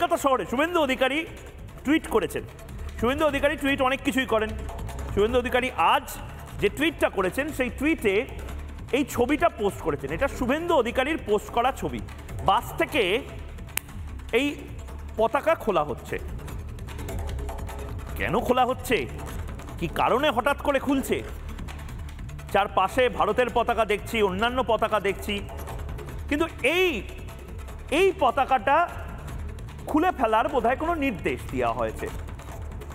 কলকাতা শহরে শুভেন্দু অধিকারী টুইট করেছেন। শুভেন্দু অধিকারী টুইট অনেক কিছুই করেন। শুভেন্দু অধিকারী আজ যে টুইটটা করেছেন সেই টুইটে এই ছবিটা পোস্ট করেছেন। এটা শুভেন্দু অধিকারীর পোস্ট করা ছবি। বাস থেকে এই পতাকা খোলা হচ্ছে। কেন খোলা হচ্ছে, কি কারণে হঠাৎ করে খুলছে? চারপাশে ভারতের পতাকা দেখছি, অন্যান্য পতাকা দেখছি, কিন্তু এই পতাকাটা খুলে ফেলার বোধহয় কোনো নির্দেশ দেওয়া হয়েছে।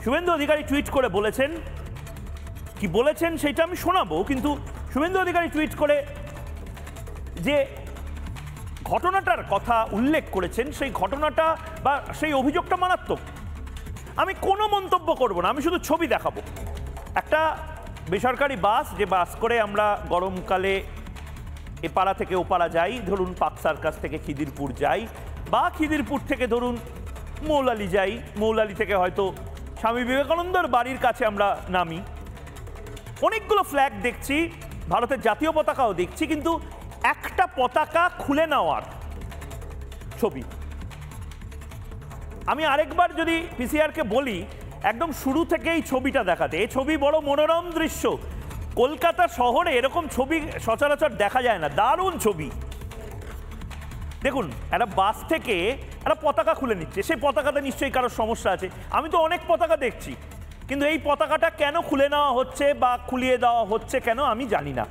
শুভেন্দু অধিকারী টুইট করে বলেছেন, কি বলেছেন সেটা আমি শোনাবো, কিন্তু শুভেন্দু অধিকারী টুইট করে যে ঘটনাটার কথা উল্লেখ করেছেন সেই ঘটনাটা বা সেই অভিযোগটা মারাত্মক। আমি কোনো মন্তব্য করব না, আমি শুধু ছবি দেখাবো। একটা বেসরকারি বাস, যে বাস করে আমরা গরমকালে এপাড়া থেকে ওপাড়া যাই, ধরুন পাক সার্কাস থেকে খিদিরপুর যাই, বা খিদিরপুর থেকে ধরুন মৌলালি যাই, মৌলালি থেকে হয়তো স্বামী বিবেকানন্দের বাড়ির কাছে আমরা নামি। অনেকগুলো ফ্ল্যাগ দেখছি, ভারতের জাতীয় পতাকাও দেখছি, কিন্তু একটা পতাকা খুলে নেওয়ার ছবি। আমি আরেকবার যদি পিসিআরকে বলি একদম শুরু থেকে এই ছবিটা দেখাতে। এই ছবি বড় মনোরম দৃশ্য, কলকাতা শহরে এরকম ছবি সচরাচর দেখা যায় না। দারুণ ছবি। দেখুন, একটা বাস থেকে একটা পতাকা খুলে নিচ্ছে, সেই পতাকাতে নিশ্চয়ই কারোর সমস্যা আছে। আমি তো অনেক পতাকা দেখছি, কিন্তু এই পতাকাটা কেন খুলে নেওয়া হচ্ছে বা খুলিয়ে দেওয়া হচ্ছে কেন আমি জানি না।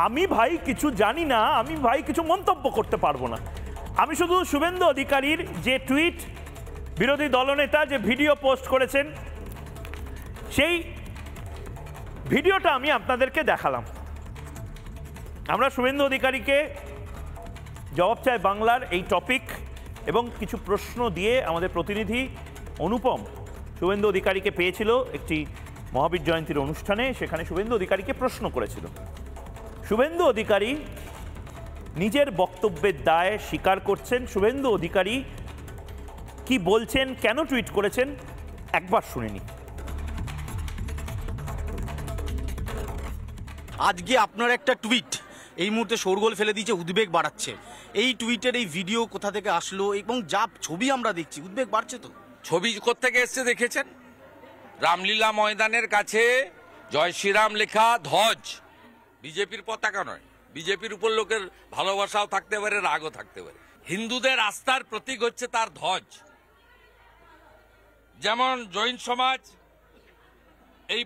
আমি ভাই কিছু জানি না, আমি ভাই কিছু মন্তব্য করতে পারবো না। আমি শুধু শুভেন্দু অধিকারীর যে টুইট, বিরোধী দলনেতা যে ভিডিও পোস্ট করেছেন, সেই ভিডিওটা আমি আপনাদেরকে দেখালাম। আমরা শুভেন্দু অধিকারীকে জবাব চাই বাংলার এই টপিক এবং কিছু প্রশ্ন দিয়ে আমাদের প্রতিনিধি অনুপম শুভেন্দু অধিকারীকে পেয়েছিল একটি মহাবীর জয়ন্তীর অনুষ্ঠানে। সেখানে শুভেন্দু অধিকারীকে প্রশ্ন করেছিল। শুভেন্দু অধিকারী নিজের বক্তব্যের দায় স্বীকার করছেন। শুভেন্দু অধিকারী কি বলছেন, কেন টুইট করেছেন, একবার শুনে নি। আজকে আপনার একটা টুইট এই মুহূর্তে শোরগোল ফেলে দিয়েছে, উদ্বেগ বাড়াচ্ছে। এই টুইটের এই ভিডিও কোথা থেকে আসলো এবং যা ছবি আমরা দেখছি, উদ্বেগ বাড়ছে তো? ছবি কোত্থেকে এসছে দেখেছেন? রামলীলা ময়দানের কাছে জয় শ্রীরাম লেখা ধ্বজ, বিজেপির পতাকা নয়। বিজেপির উপর লোকের ভালোবাসাও থাকতে পারে, রাগও থাকতে পারে। হিন্দুদের আস্থার প্রতীক হচ্ছে তার ধ্বজ। যেমন জৈন সমাজ এই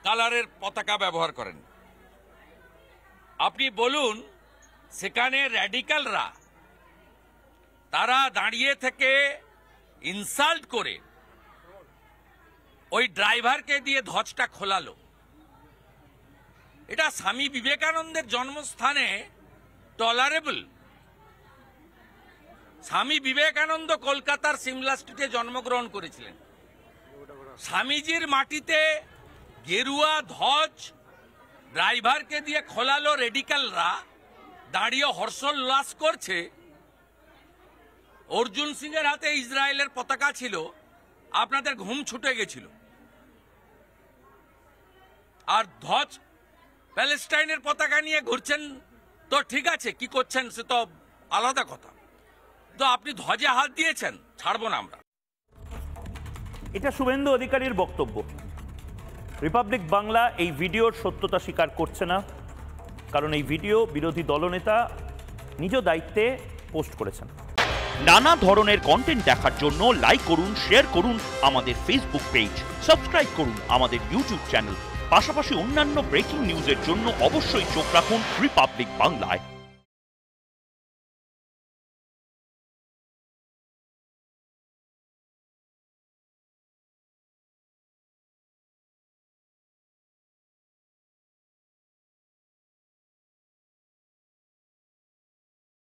কালারের পতাকা ব্যবহার করেন। আপনি বলুন, সেখানে র্যাডিক্যালরা তারা দাঁড়িয়ে থেকে ইনসাল্ট করে ওই ড্রাইভারকে দিয়ে ধ্বজটা খোলালো। এটা স্বামী বিবেকানন্দের জন্মস্থানে টলারেবল? স্বামী বিবেকানন্দ কলকাতার সিমলা স্ট্রিটে জন্মগ্রহণ করেছিলেন। স্বামীজির মাটিতে গেরুয়া ধ্বজ ড্রাইভারকে দিয়ে খোলালো রেডিক্যালরা, দাঁড়িয়ে হর্ষোল্লাস করছে। অর্জুন সিং এর হাতে ইসরায়েলের পতাকা ছিল, আপনাদের ঘুম ছুটে গেছিল। আর ধ্বজ প্যালেস্টাইনের পতাকা নিয়ে ঘুরছেন তো ঠিক আছে, কি করছেন সে তো আলাদা কথা। তো আপনি ধ্বজে হাত দিয়েছেন, ছাড়বো না আমরা। এটা শুভেন্দু অধিকারীর বক্তব্য। রিপাবলিক বাংলা এই ভিডিওর সত্যতা স্বীকার করছে না, কারণ এই ভিডিও বিরোধী দলনেতা নিজ দায়িত্বে পোস্ট করেছেন। নানা ধরনের কন্টেন্ট দেখার জন্য লাইক করুন, শেয়ার করুন আমাদের ফেসবুক পেজ, সাবস্ক্রাইব করুন আমাদের ইউটিউব চ্যানেল। পাশাপাশি অন্যান্য ব্রেকিং নিউজের জন্য অবশ্যই চোখ রাখুন রিপাবলিক বাংলায়।